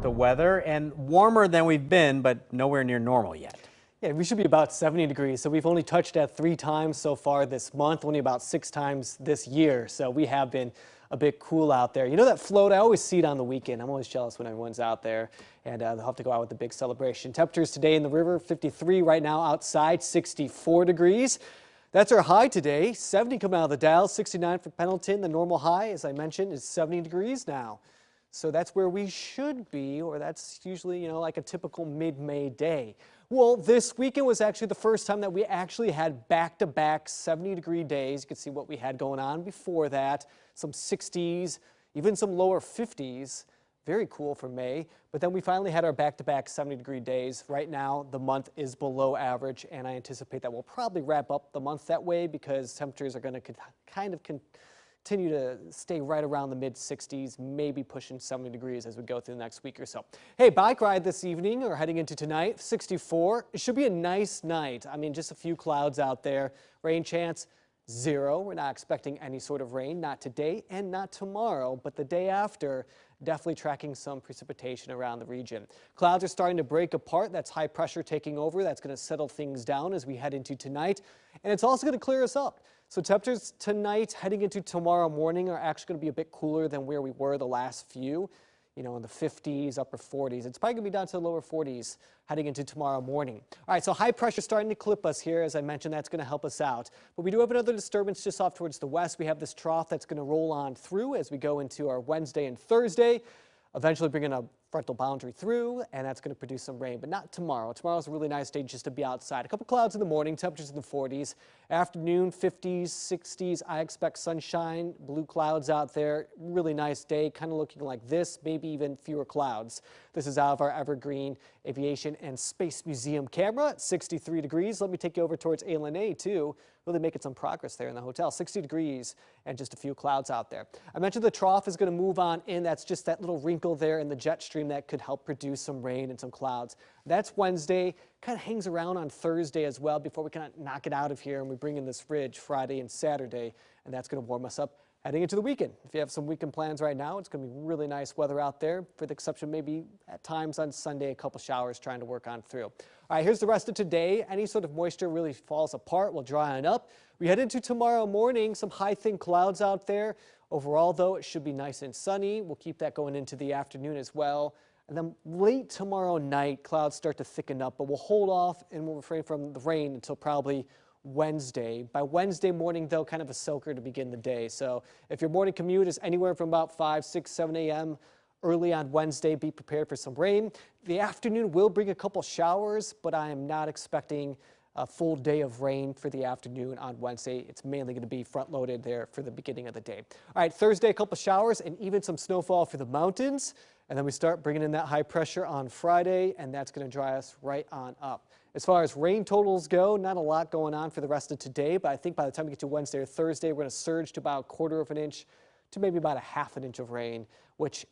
with the weather and warmer than we've been, but nowhere near normal yet. Yeah, we should be about 70 degrees. So we've only touched that 3 times so far this month, only about 6 times this year. So we have been a bit cool out there. You know that float, I always see it on the weekend. I'm always jealous when everyone's out there, and they'll have to go out with a big celebration. Temperatures today in the river, 53 right now, outside 64 degrees. That's our high today, 70 coming out of the Dalles, 69 for Pendleton. The normal high, as I mentioned, is 70 degrees now. So that's where we should be, or that's usually, like a typical mid-May day. Well, this weekend was actually the first time that we actually had back-to-back 70-degree days. You can see what we had going on before that. Some 60s, even some lower 50s. Very cool for May. But then we finally had our back-to-back 70-degree days. Right now, the month is below average, and I anticipate that we'll probably wrap up the month that way because temperatures are going to kind of continue to stay right around the mid-60s, maybe pushing 70 degrees as we go through the next week or so. Hey, bike ride this evening or heading into tonight, 64. It should be a nice night. I mean, just a few clouds out there. Rain chance, 0. We're not expecting any sort of rain, not today and not tomorrow, but the day after, definitely tracking some precipitation around the region. Clouds are starting to break apart. That's high pressure taking over. That's going to settle things down as we head into tonight, and it's also going to clear us up. So temperatures tonight heading into tomorrow morning are actually going to be a bit cooler than where we were the last few, in the 50s, upper 40s. It's probably going to be down to the lower 40s heading into tomorrow morning. All right, so high pressure starting to clip us here. As I mentioned, that's going to help us out. But we do have another disturbance just off towards the west. We have this trough that's going to roll on through as we go into our Wednesday and Thursday, eventually bringing a frontal boundary through, and that's going to produce some rain, but not tomorrow. Tomorrow's a really nice day just to be outside. A couple clouds in the morning, temperatures in the 40s. Afternoon, 50s, 60s. I expect sunshine, blue clouds out there. Really nice day, kind of looking like this, maybe even fewer clouds. This is out of our Evergreen Aviation and Space Museum camera at 63 degrees. Let me take you over towards A too. Really making some progress there in the hotel. 60 degrees and just a few clouds out there. I mentioned the trough is going to move on in. That's just that little wrinkle there in the jet stream that could help produce some rain and some clouds. That's Wednesday. Kind of hangs around on Thursday as well before we kind of knock it out of here and we bring in this ridge Friday and Saturday, and that's going to warm us up heading into the weekend. If you have some weekend plans right now, it's going to be really nice weather out there, for the exception maybe at times on Sunday, a couple showers trying to work on through. All right, here's the rest of today. Any sort of moisture really falls apart. We'll dry on up. We head into tomorrow morning, some high thin clouds out there. Overall, though, it should be nice and sunny. We'll keep that going into the afternoon as well. And then late tomorrow night, clouds start to thicken up, but we'll hold off and we'll refrain from the rain until probably Wednesday. By Wednesday morning, though, kind of a soaker to begin the day. So if your morning commute is anywhere from about 5, 6, 7 a.m., early on Wednesday, be prepared for some rain. The afternoon will bring a couple showers, but I am not expecting a full day of rain for the afternoon on Wednesday. It's mainly going to be front-loaded there for the beginning of the day. All right, Thursday, a couple showers and even some snowfall for the mountains. And then we start bringing in that high pressure on Friday, and that's going to dry us right on up. As far as rain totals go, not a lot going on for the rest of today, but I think by the time we get to Wednesday or Thursday, we're going to surge to about 1/4 of an inch to maybe about 1/2 inch of rain, which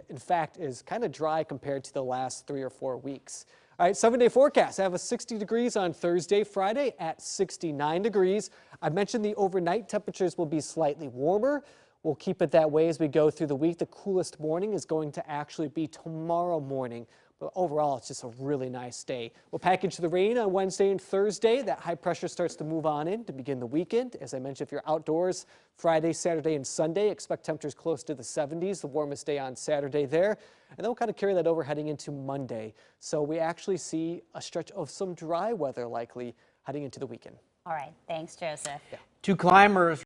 in fact is kind of dry compared to the last 3 or 4 weeks. All right, 7-day forecast. I have a 60 degrees on Thursday, Friday at 69 degrees. I mentioned the overnight temperatures will be slightly warmer. We'll keep it that way as we go through the week. The coolest morning is going to actually be tomorrow morning. But overall, it's just a really nice day. We'll package the rain on Wednesday and Thursday. That high pressure starts to move on in to begin the weekend. As I mentioned, if you're outdoors Friday, Saturday, and Sunday, expect temperatures close to the 70s, the warmest day on Saturday there. And then we'll kind of carry that over heading into Monday. So we actually see a stretch of some dry weather likely heading into the weekend. All right. Thanks, Joseph. Yeah. 2 climbers